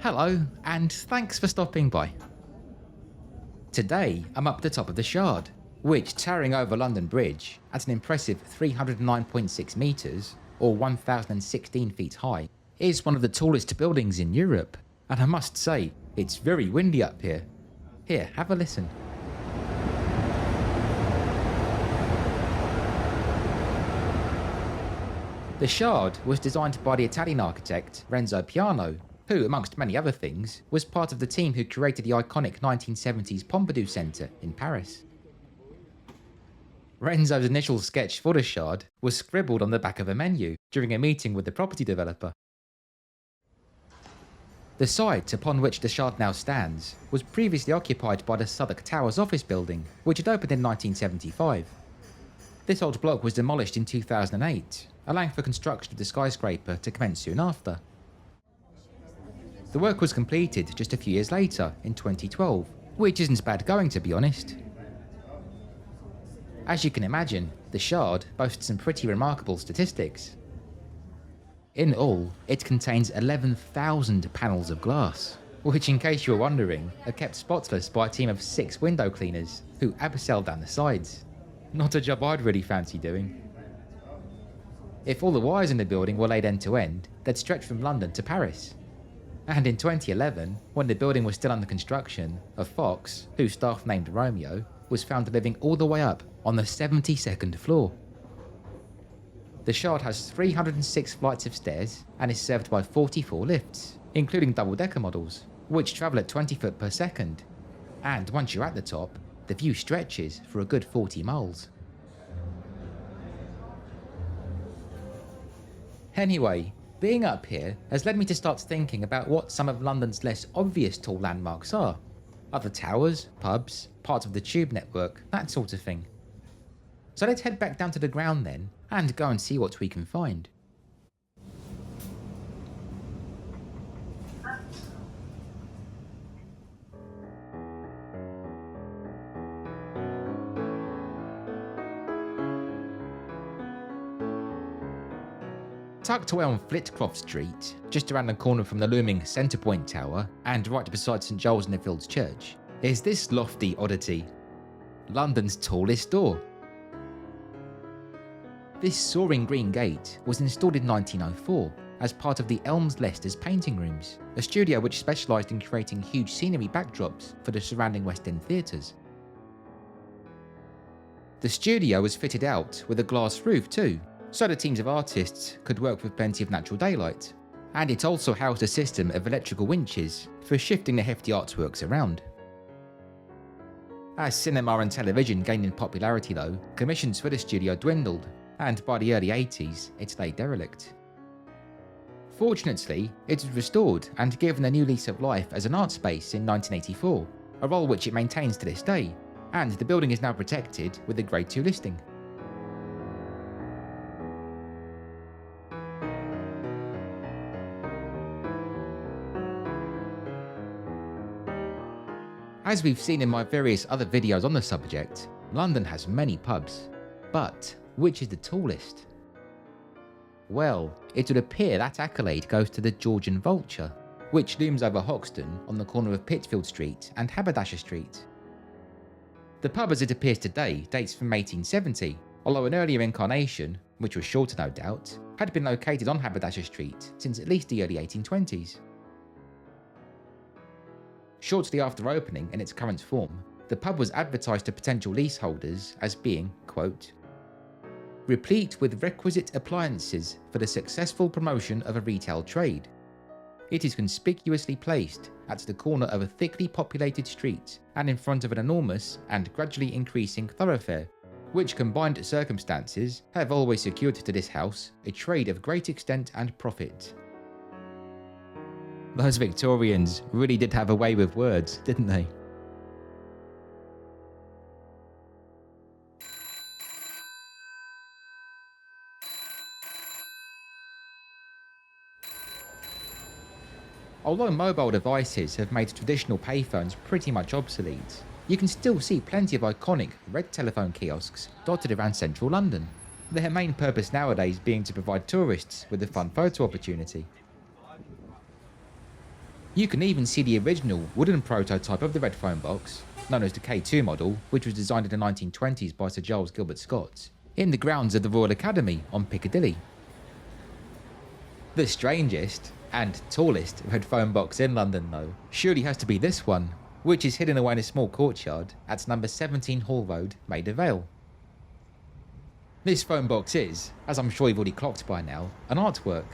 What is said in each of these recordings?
Hello, and thanks for stopping by. Today, I'm up the top of the Shard, which, towering over London Bridge at an impressive 309.6 metres, or 1,016 feet high, is one of the tallest buildings in Europe, and I must say, it's very windy up here. Here, have a listen. The Shard was designed by the Italian architect Renzo Piano, who, amongst many other things, was part of the team who created the iconic 1970s Pompidou Centre in Paris. Renzo's initial sketch for the Shard was scribbled on the back of a menu during a meeting with the property developer. The site upon which the Shard now stands was previously occupied by the Southwark Towers office building, which had opened in 1975. This old block was demolished in 2008, allowing for construction of the skyscraper to commence soon after. The work was completed just a few years later, in 2012, which isn't bad going, to be honest. As you can imagine, the Shard boasts some pretty remarkable statistics. In all, it contains 11,000 panels of glass, which, in case you were wondering, are kept spotless by a team of 6 window cleaners who abseil down the sides. Not a job I'd really fancy doing. If all the wires in the building were laid end to end, they'd stretch from London to Paris. And in 2011, when the building was still under construction, a fox, whose staff named Romeo, was found living all the way up on the 72nd floor. The Shard has 306 flights of stairs and is served by 44 lifts, including double-decker models, which travel at 20 foot per second. And once you're at the top, the view stretches for a good 40 miles. Anyway, being up here has led me to start thinking about what some of London's less obvious tall landmarks are. Other towers, pubs, parts of the tube network, that sort of thing. So let's head back down to the ground then, and go and see what we can find. Tucked away on Flitcroft Street, just around the corner from the looming Centrepoint Tower, and right beside St Giles in the Fields Church, is this lofty oddity, London's tallest door. This soaring green gate was installed in 1904 as part of the Elms Leicester's painting rooms, a studio which specialised in creating huge scenery backdrops for the surrounding West End theatres. The studio was fitted out with a glass roof too, so the teams of artists could work with plenty of natural daylight, and it also housed a system of electrical winches for shifting the hefty artworks around. As cinema and television gained in popularity though, commissions for the studio dwindled, and by the early 80s it lay derelict. Fortunately, it was restored and given a new lease of life as an art space in 1984, a role which it maintains to this day, and the building is now protected with a Grade 2 listing. As we've seen in my various other videos on the subject, London has many pubs, but which is the tallest? Well, it would appear that accolade goes to the Georgian Vulture, which looms over Hoxton on the corner of Pitfield Street and Haberdasher Street. The pub as it appears today dates from 1870, although an earlier incarnation, which was shorter no doubt, had been located on Haberdasher Street since at least the early 1820s. Shortly after opening in its current form, the pub was advertised to potential leaseholders as being, quote, replete with requisite appliances for the successful promotion of a retail trade. It is conspicuously placed at the corner of a thickly populated street and in front of an enormous and gradually increasing thoroughfare, which combined circumstances have always secured to this house a trade of great extent and profit. Those Victorians really did have a way with words, didn't they? Although mobile devices have made traditional payphones pretty much obsolete, you can still see plenty of iconic red telephone kiosks dotted around central London, their main purpose nowadays being to provide tourists with a fun photo opportunity. You can even see the original wooden prototype of the red phone box, known as the K2 model, which was designed in the 1920s by Sir Giles Gilbert Scott, in the grounds of the Royal Academy on Piccadilly. The strangest and tallest red phone box in London, though, surely has to be this one, which is hidden away in a small courtyard at number 17 Hall Road, Maida Vale. This phone box is, as I'm sure you've already clocked by now, an artwork.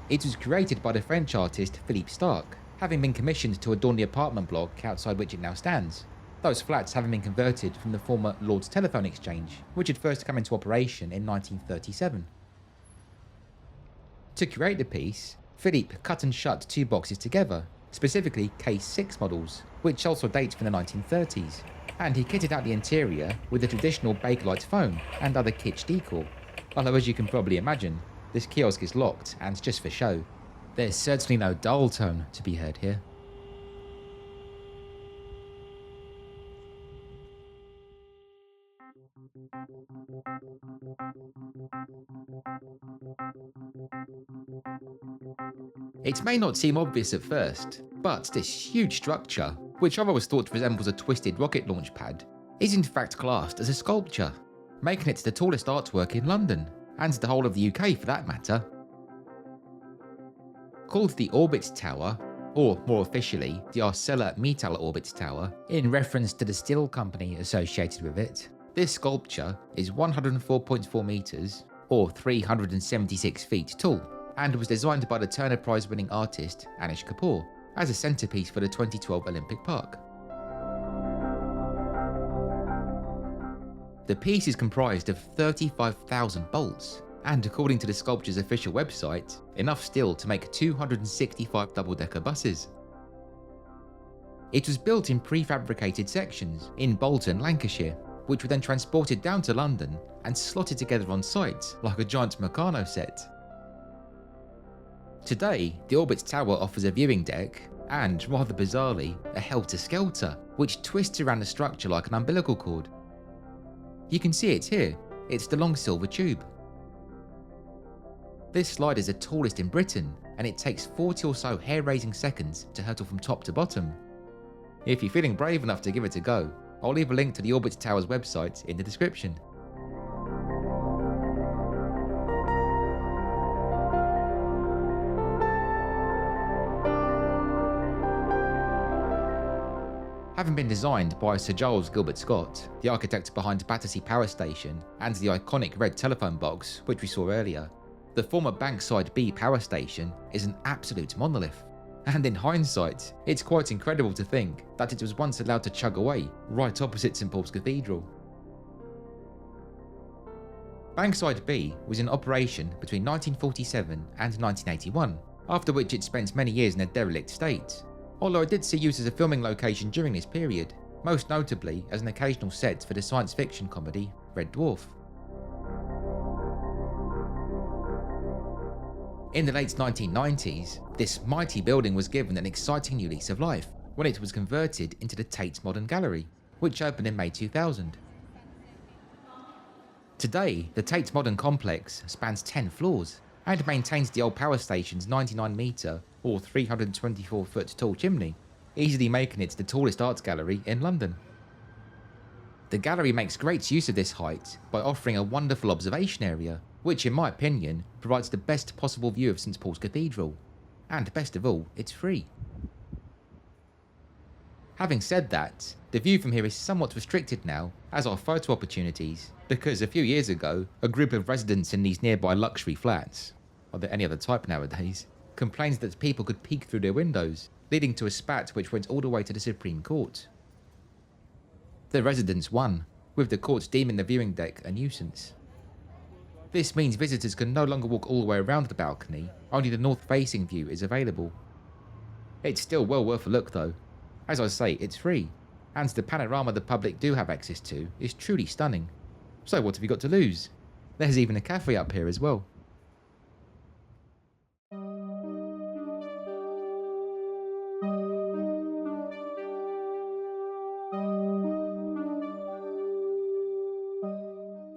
It was created by the French artist Philippe Starck, having been commissioned to adorn the apartment block outside which it now stands, those flats having been converted from the former Lord's Telephone Exchange, which had first come into operation in 1937. To create the piece, Philippe cut and shut two boxes together, specifically K6 models, which also date from the 1930s, and he kitted out the interior with the traditional Bakelite phone and other kitsch decor, although as you can probably imagine, this kiosk is locked and just for show. There's certainly no dull tone to be heard here. It may not seem obvious at first, but this huge structure, which I've always thought resembles a twisted rocket launch pad, is in fact classed as a sculpture, making it the tallest artwork in London, and the whole of the UK for that matter. Called the Orbit Tower, or more officially, the ArcelorMittal Orbit Tower, in reference to the steel company associated with it, this sculpture is 104.4 metres, or 376 feet tall, and was designed by the Turner Prize winning artist Anish Kapoor as a centrepiece for the 2012 Olympic Park. The piece is comprised of 35,000 bolts, and according to the sculpture's official website, enough steel to make 265 double-decker buses. It was built in prefabricated sections in Bolton, Lancashire, which were then transported down to London and slotted together on site like a giant Meccano set. Today, the Orbit Tower offers a viewing deck and, rather bizarrely, a helter-skelter, which twists around the structure like an umbilical cord. You can see it here, it's the long silver tube. This slide is the tallest in Britain, and it takes 40 or so hair-raising seconds to hurtle from top to bottom. If you're feeling brave enough to give it a go, I'll leave a link to the Orbit Tower's website in the description. Having been designed by Sir Giles Gilbert Scott, the architect behind Battersea Power Station and the iconic red telephone box which we saw earlier, the former Bankside B power station is an absolute monolith. And in hindsight, it's quite incredible to think that it was once allowed to chug away right opposite St Paul's Cathedral. Bankside B was in operation between 1947 and 1981, after which it spent many years in a derelict state, although it did see use as a filming location during this period, most notably as an occasional set for the science fiction comedy Red Dwarf. In the late 1990s, this mighty building was given an exciting new lease of life when it was converted into the Tate Modern Gallery, which opened in May 2000. Today, the Tate Modern complex spans 10 floors and maintains the old power station's 99-metre or 324-foot tall chimney, easily making it the tallest art gallery in London. The gallery makes great use of this height by offering a wonderful observation area, which in my opinion provides the best possible view of St Paul's Cathedral, and best of all, it's free. Having said that, the view from here is somewhat restricted now, as are photo opportunities, because a few years ago, a group of residents in these nearby luxury flats, are there any other type nowadays, complained that people could peek through their windows, leading to a spat which went all the way to the Supreme Court. The residents won, with the court deeming the viewing deck a nuisance. This means visitors can no longer walk all the way around the balcony, only the north-facing view is available. It's still well worth a look though. As I say, it's free, and the panorama the public do have access to is truly stunning. So what have you got to lose? There's even a cafe up here as well.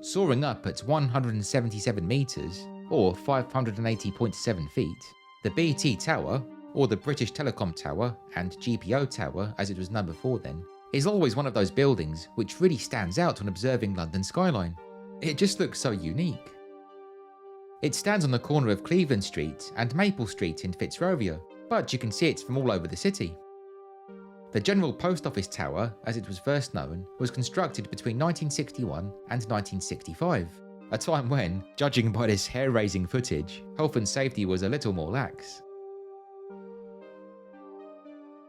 Soaring up at 177 metres, or 580.7 feet, the BT Tower, or the British Telecom Tower, and GPO Tower as it was known before then, is always one of those buildings which really stands out when observing London's skyline. It just looks so unique. It stands on the corner of Cleveland Street and Maple Street in Fitzrovia, but you can see it from all over the city. The General Post Office Tower, as it was first known, was constructed between 1961 and 1965, a time when, judging by this hair-raising footage, health and safety was a little more lax.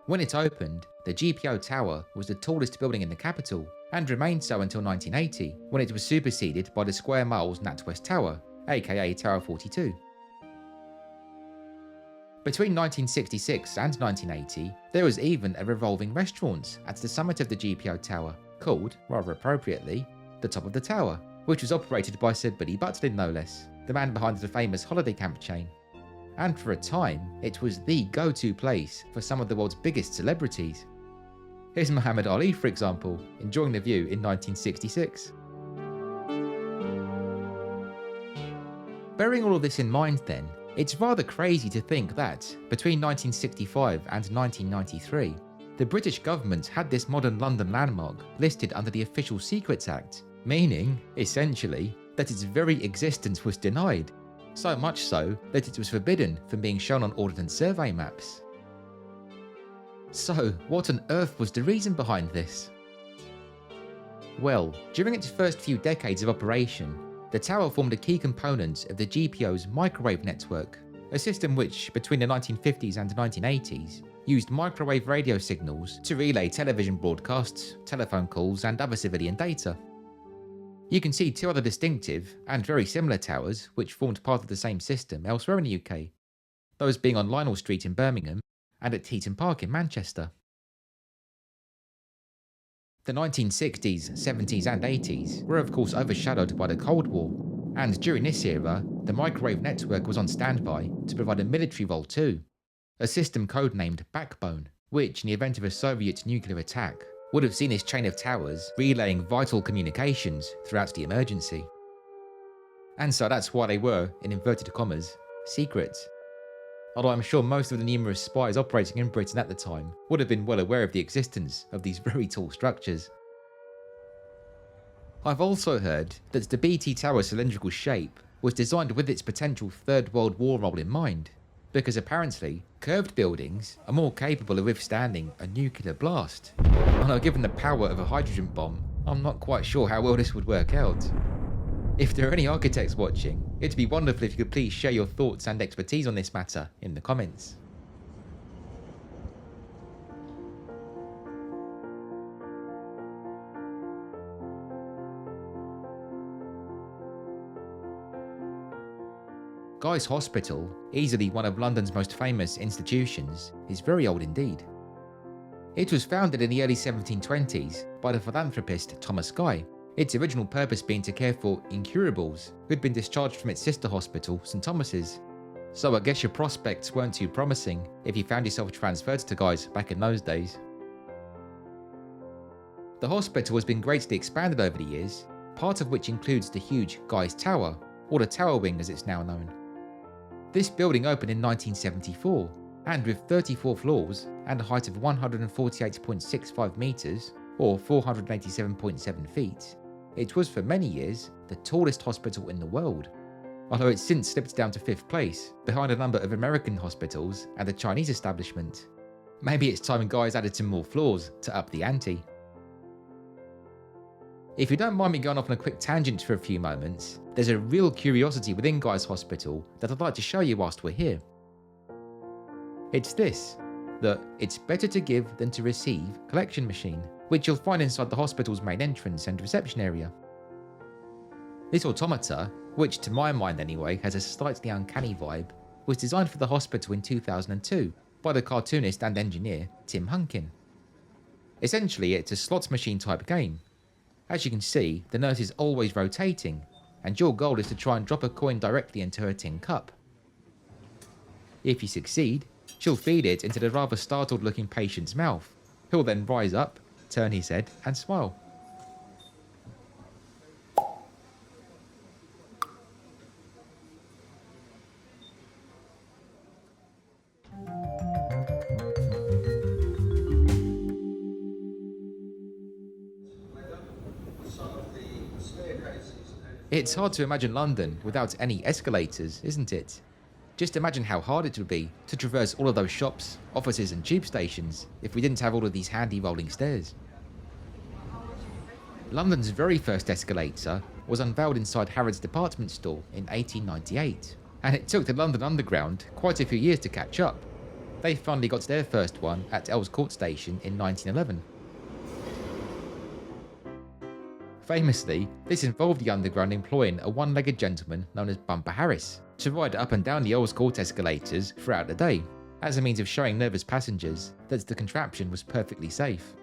When it opened, the GPO Tower was the tallest building in the capital, and remained so until 1980, when it was superseded by the Square Miles NatWest Tower, aka Tower 42. Between 1966 and 1980, there was even a revolving restaurant at the summit of the GPO Tower, called, rather appropriately, the Top of the Tower, which was operated by Sir Billy Butlin no less, the man behind the famous holiday camp chain. And for a time, it was the go-to place for some of the world's biggest celebrities. Here's Muhammad Ali, for example, enjoying the view in 1966. Bearing all of this in mind then, it's rather crazy to think that, between 1965 and 1993, the British government had this modern London landmark listed under the Official Secrets Act, meaning, essentially, that its very existence was denied, so much so that it was forbidden from being shown on Ordnance Survey maps. So, what on earth was the reason behind this? Well, during its first few decades of operation, the tower formed a key component of the GPO's microwave network, a system which, between the 1950s and 1980s, used microwave radio signals to relay television broadcasts, telephone calls, and other civilian data. You can see two other distinctive and very similar towers which formed part of the same system elsewhere in the UK, those being on Lionel Street in Birmingham and at Heaton Park in Manchester. The 1960s, 70s and 80s were of course overshadowed by the Cold War, and during this era, the microwave network was on standby to provide a military role too, a system codenamed Backbone, which in the event of a Soviet nuclear attack, would have seen this chain of towers relaying vital communications throughout the emergency. And so that's why they were, in inverted commas, secret. Although I'm sure most of the numerous spies operating in Britain at the time would have been well aware of the existence of these very tall structures. I've also heard that the BT Tower cylindrical shape was designed with its potential Third World War role in mind, because apparently curved buildings are more capable of withstanding a nuclear blast. Although given the power of a hydrogen bomb, I'm not quite sure how well this would work out. If there are any architects watching, it'd be wonderful if you could please share your thoughts and expertise on this matter in the comments. Guy's Hospital, easily one of London's most famous institutions, is very old indeed. It was founded in the early 1720s by the philanthropist Thomas Guy, its original purpose being to care for incurables who'd been discharged from its sister hospital, St Thomas's. So I guess your prospects weren't too promising if you found yourself transferred to Guy's back in those days. The hospital has been greatly expanded over the years, part of which includes the huge Guy's Tower, or the Tower Wing as it's now known. This building opened in 1974, and with 34 floors and a height of 148.65 metres, or 487.7 feet, it was for many years the tallest hospital in the world, although it's since slipped down to 5th place, behind a number of American hospitals and a Chinese establishment. Maybe it's time Guy's added some more floors to up the ante. If you don't mind me going off on a quick tangent for a few moments, there's a real curiosity within Guy's Hospital that I'd like to show you whilst we're here. It's this, that it's better to give than to receive collection machine, which you'll find inside the hospital's main entrance and reception area. This automata, which to my mind anyway has a slightly uncanny vibe, was designed for the hospital in 2002 by the cartoonist and engineer Tim Hunkin. Essentially it's a slots machine type game. As you can see, the nurse is always rotating, and your goal is to try and drop a coin directly into her tin cup. If you succeed, she'll feed it into the rather startled looking patient's mouth, who'll then rise up, turn his head and smile. It's hard to imagine London without any escalators, isn't it? Just imagine how hard it would be to traverse all of those shops, offices and tube stations if we didn't have all of these handy rolling stairs. London's very first escalator was unveiled inside Harrods department store in 1898, and it took the London Underground quite a few years to catch up. They finally got their first one at Earls Court Station in 1911. Famously, this involved the Underground employing a one-legged gentleman known as Bumper Harris to ride up and down the Earls Court escalators throughout the day, as a means of showing nervous passengers that the contraption was perfectly safe.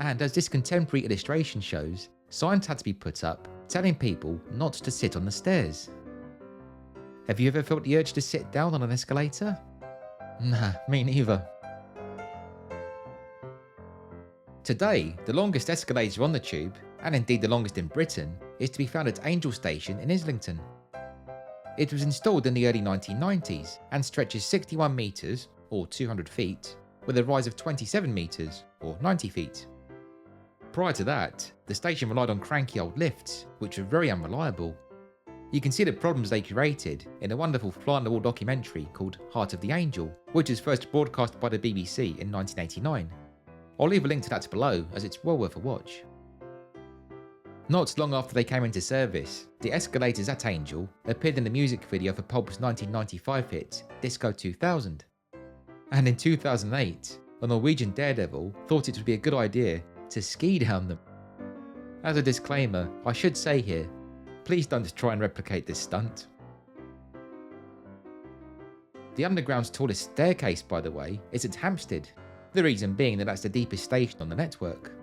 And as this contemporary illustration shows, signs had to be put up telling people not to sit on the stairs. Have you ever felt the urge to sit down on an escalator? Nah, me neither. Today, the longest escalator on the tube, and indeed the longest in Britain, is to be found at Angel Station in Islington. It was installed in the early 1990s and stretches 61 metres, or 200 feet, with a rise of 27 metres, or 90 feet. Prior to that, the station relied on cranky old lifts, which were very unreliable. You can see the problems they created in a wonderful fly-on-the-wall documentary called Heart of the Angel, which was first broadcast by the BBC in 1989. I'll leave a link to that below, as it's well worth a watch. Not long after they came into service, the escalators at Angel appeared in the music video for Pulp's 1995 hit, Disco 2000. And in 2008, a Norwegian daredevil thought it would be a good idea to ski down them. As a disclaimer, I should say here, please don't try and replicate this stunt. The Underground's tallest staircase, by the way, is at Hampstead, the reason being that that's the deepest station on the network.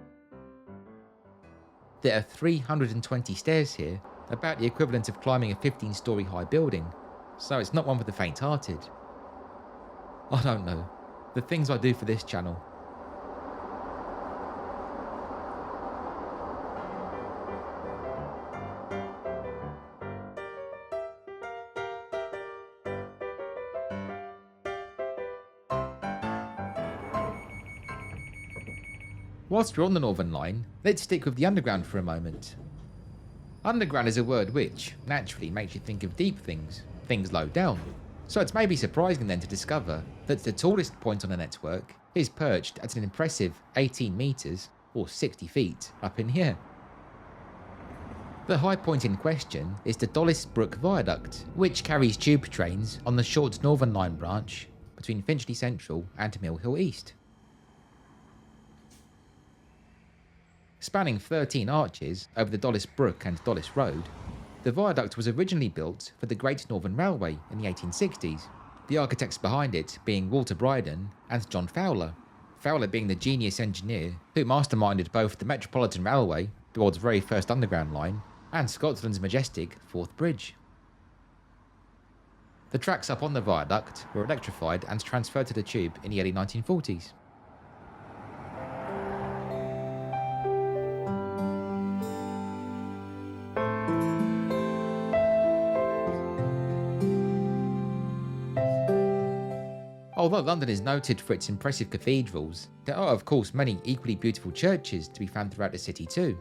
There are 320 stairs here, about the equivalent of climbing a 15-storey high building, so it's not one for the faint-hearted. I don't know, the things I do for this channel. Whilst we're on the Northern Line, let's stick with the Underground for a moment. Underground is a word which, naturally, makes you think of deep things low down. So it's maybe surprising then to discover that the tallest point on the network is perched at an impressive 18 metres, or 60 feet, up in here. The high point in question is the Dollis Brook Viaduct, which carries tube trains on the short Northern Line branch between Finchley Central and Mill Hill East. Spanning 13 arches over the Dollis Brook and Dollis Road, the viaduct was originally built for the Great Northern Railway in the 1860s, the architects behind it being Walter Bryden and John Fowler, Fowler being the genius engineer who masterminded both the Metropolitan Railway, the world's very first underground line, and Scotland's majestic Forth Bridge. The tracks up on the viaduct were electrified and transferred to the tube in the early 1940s. Although London is noted for its impressive cathedrals, there are of course many equally beautiful churches to be found throughout the city too.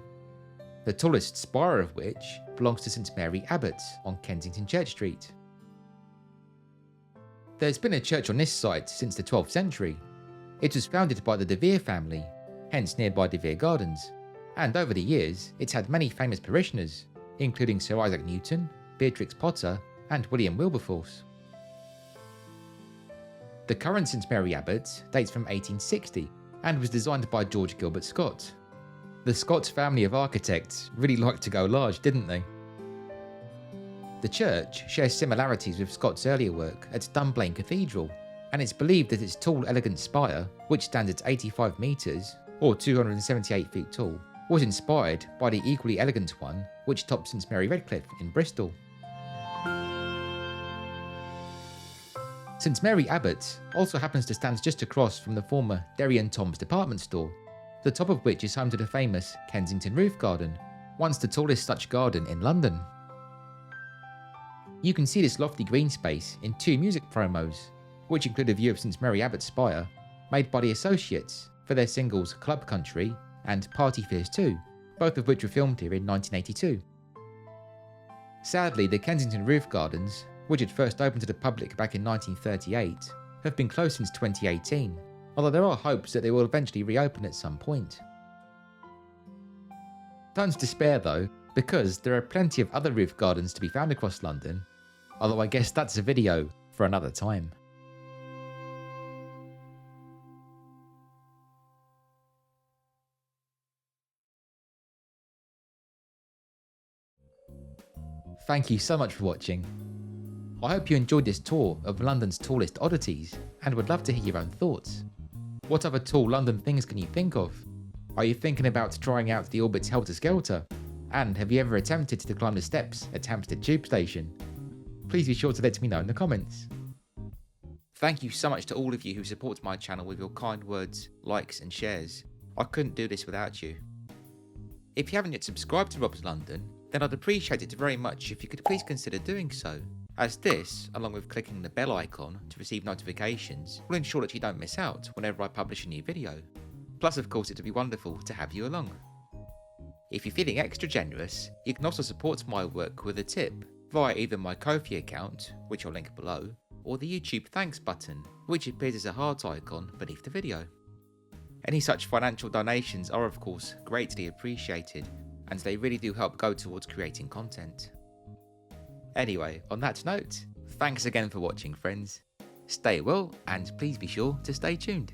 The tallest spire of which belongs to St Mary Abbots on Kensington Church Street. There's been a church on this site since the 12th century. It was founded by the De Vere family, hence nearby De Vere Gardens, and over the years it's had many famous parishioners, including Sir Isaac Newton, Beatrix Potter and William Wilberforce. The current St Mary Abbot dates from 1860 and was designed by George Gilbert Scott. The Scott family of architects really liked to go large, didn't they? The church shares similarities with Scott's earlier work at Dunblane Cathedral, and it's believed that its tall, elegant spire, which stands at 85 metres, or 278 feet tall, was inspired by the equally elegant one which tops St Mary Redcliffe in Bristol. St Mary Abbot also happens to stand just across from the former Derry and Tom's department store, the top of which is home to the famous Kensington Roof Garden, once the tallest such garden in London. You can see this lofty green space in two music promos, which include a view of St Mary Abbot's spire, made by the Associates for their singles Club Country and Party Fears 2, both of which were filmed here in 1982. Sadly, the Kensington Roof Gardens, which had first opened to the public back in 1938, have been closed since 2018, although there are hopes that they will eventually reopen at some point. Don't despair though, because there are plenty of other roof gardens to be found across London, although I guess that's a video for another time. Thank you so much for watching. I hope you enjoyed this tour of London's tallest oddities and would love to hear your own thoughts. What other tall London things can you think of? Are you thinking about trying out the Orbit's Helter Skelter? And have you ever attempted to climb the steps at Hampstead Tube Station? Please be sure to let me know in the comments. Thank you so much to all of you who support my channel with your kind words, likes and shares. I couldn't do this without you. If you haven't yet subscribed to Rob's London, then I'd appreciate it very much if you could please consider doing so, as this, along with clicking the bell icon to receive notifications, will ensure that you don't miss out whenever I publish a new video. Plus of course it would be wonderful to have you along. If you're feeling extra generous, you can also support my work with a tip via either my Ko-fi account, which I'll link below, or the YouTube thanks button, which appears as a heart icon beneath the video. Any such financial donations are of course greatly appreciated, and they really do help go towards creating content. Anyway, on that note, thanks again for watching friends. Stay well and please be sure to stay tuned.